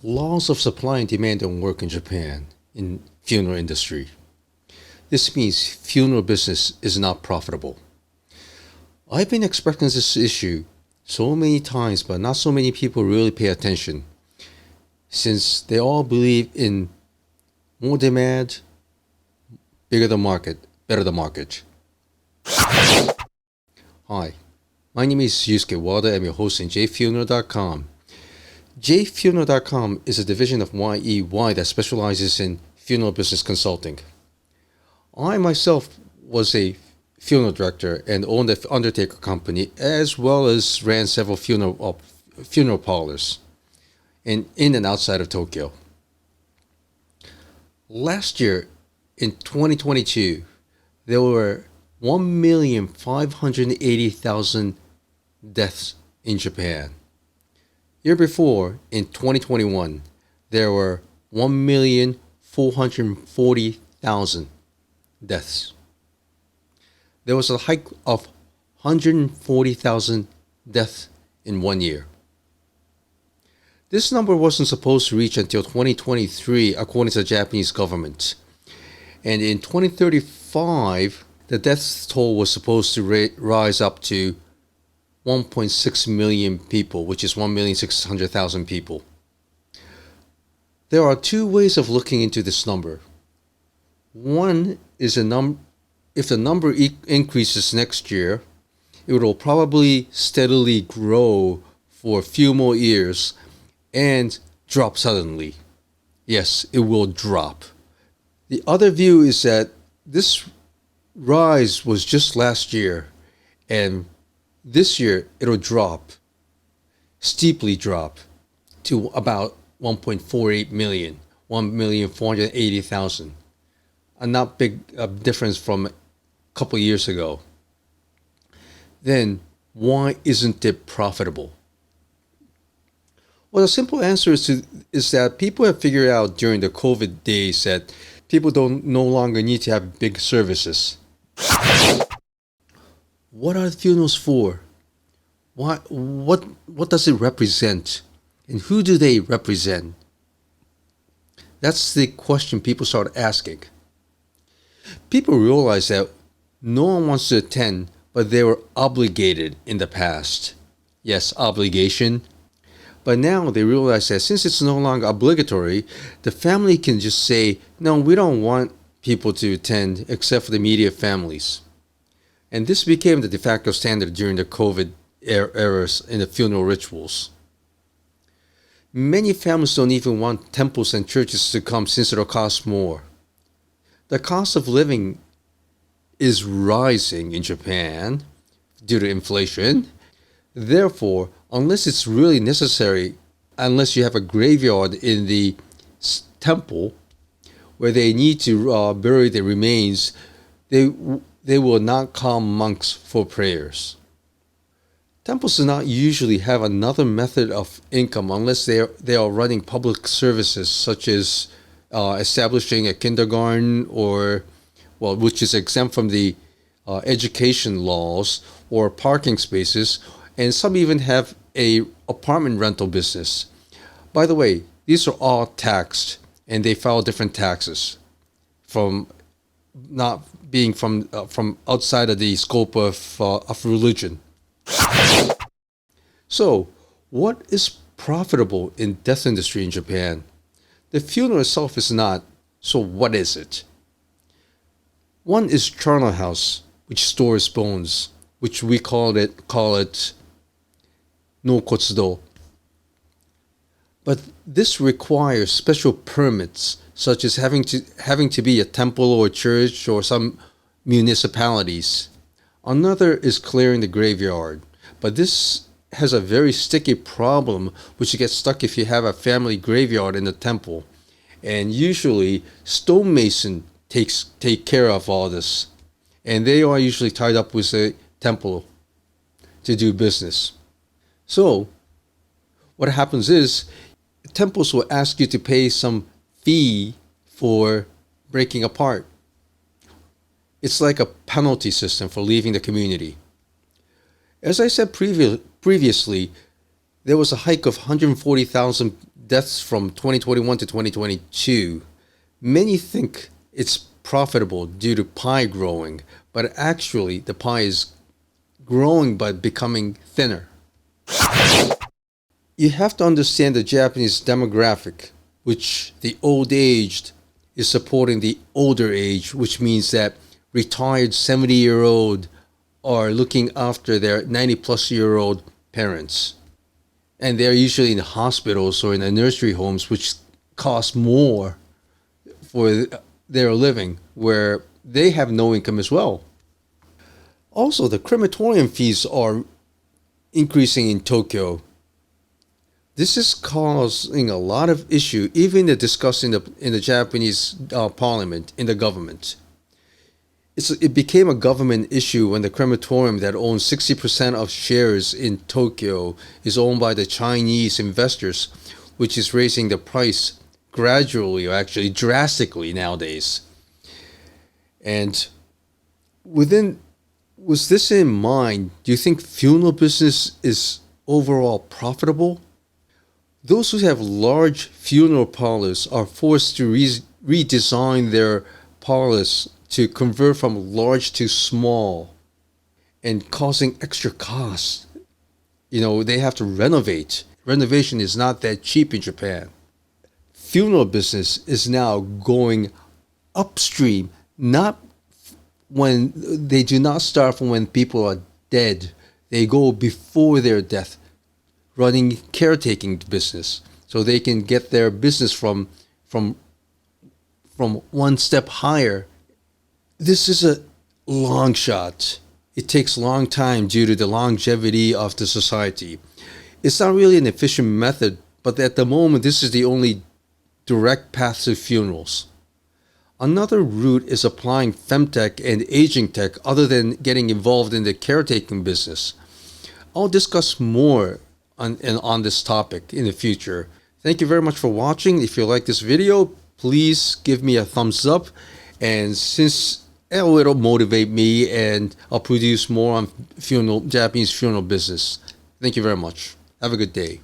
Laws of supply and demand don't work in Japan in funeral industry. This means funeral business is not profitable. I've been expressing this issue so many times, but not so many people really pay attention since they all believe in more demand, bigger the market, better the market. Hi, my name is Yusuke Wada. I'm your host in jfuneral.com. jfuneral.com is a division of YEY that specializes in funeral business consulting. I myself was a funeral director and owned an undertaker company, as well as ran several funeral parlors in and outside of Tokyo. Last year, in 2022, there were 1,580,000 deaths in Japan. Year before, in 2021, there were 1,440,000 deaths. There was a hike of 140,000 deaths in 1 year. This number wasn't supposed to reach until 2023, according to the Japanese government. And in 2035, the death toll was supposed to rise up to 1.6 million people, which is 1,600,000 people. There are two ways of looking into this number. One is if the number increases next year, it will probably steadily grow for a few more years and drop suddenly. Yes, it will drop. The other view is that this rise was just last year, and this year it'll steeply drop to about 1.48 million, 1,480,000. A not big difference from a couple years ago. Then why isn't it profitable? Well, the simple answer is that people have figured out during the COVID days that people don't no longer need to have big services. What are funerals for? What does it represent? And who do they represent? That's the question people start asking. People realize that no one wants to attend, but they were obligated in the past. Yes, obligation. But now they realize that since it's no longer obligatory, the family can just say, no, we don't want people to attend except for the immediate families. And this became the de facto standard during the COVID eras in the funeral rituals. Many families don't even want temples and churches to come since it'll cost more. The cost of living is rising in Japan due to inflation. Therefore, unless it's really necessary, unless you have a graveyard in the temple where they need to bury the remains, they will not call monks for prayers. Temples do not usually have another method of income unless they are running public services such as establishing a kindergarten which is exempt from the education laws, or parking spaces, and some even have a apartment rental business. By the way, these are all taxed, and they file different taxes from not being from outside of the scope of religion. So, what is profitable in death industry in Japan? The funeral itself is not. So what is it? One is charnel house, which stores bones, which we call it nokotsudo. But this requires special permits, such as having to be a temple or a church or some municipalities. Another is clearing the graveyard, but this has a very sticky problem, which you get stuck if you have a family graveyard in the temple. And usually stonemason take care of all this, and they are usually tied up with a temple to do business. So what happens is temples will ask you to pay some fee for breaking apart. It's like a penalty system for leaving the community. As I said previously, there was a hike of 140,000 deaths from 2021 to 2022, many think it's profitable due to pie growing, but actually the pie is growing but becoming thinner. You have to understand the Japanese demographic, which the old aged is supporting the older age, which means that retired 70-year-old are looking after their 90-plus-year-old parents. And they're usually in hospitals or in the nursery homes, which cost more for their living, where they have no income as well. Also, the crematorium fees are increasing in Tokyo. This is causing a lot of issue, even discussed in the Japanese parliament, in the government. It became a government issue when the crematorium that owns 60% of shares in Tokyo is owned by the Chinese investors, which is raising the price gradually, or actually drastically nowadays. And with this in mind, do you think funeral business is overall profitable? Those who have large funeral parlors are forced to redesign their parlors to convert from large to small, and causing extra costs. They have to renovate. Renovation is not that cheap in Japan. Funeral business is now going upstream, not when they do not start from when people are dead. They go before their death, running caretaking business, so they can get their business from one step higher. This is a long shot. It takes a long time due to the longevity of the society. It's not really an efficient method, but at the moment, this is the only direct path to funerals. Another route is applying femtech and aging tech other than getting involved in the caretaking business. I'll discuss more on this topic in the future. Thank you very much for watching. If you like this video, please give me a thumbs up. And since it'll motivate me, and I'll produce more on Japanese funeral business. Thank you very much. Have a good day.